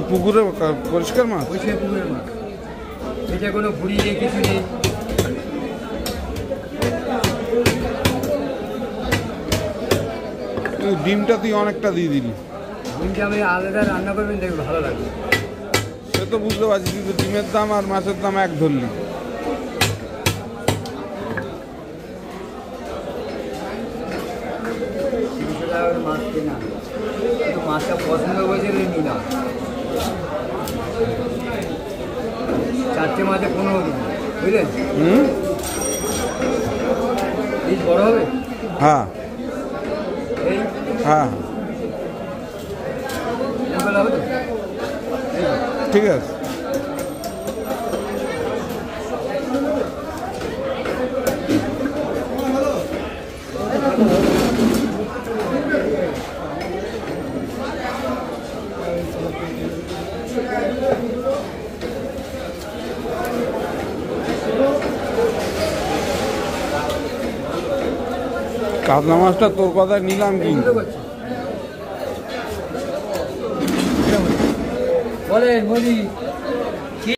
পুকুরে পরিষ্কার মাছ? পরিষ্কার পুকুরের মাছ, এটা কোনো ভুড়ি নেই, কিছু নেই। ডিমটা তুই অনেকটা দিয়ে দিলি। ডিমটা আমি আলাদা রান্না করবেন, দেখবে ভালো লাগবে। সে তো বুঝতে পারছি, কিন্তু ডিমের দাম আর মাছের দাম এক ধরলি। মাছ কেনা, কিন্তু মাছটা পছন্দ করেছে নিলাম। 4টে মাছে 15 দিন, বুঝলেন? পিস বড় হবে। হ্যাঁ এই হ্যাঁ হবে তো, ঠিক আছে। কাতলা মাছটা তোর কথায় নিলাম, কিন্তু বলেন মোদি।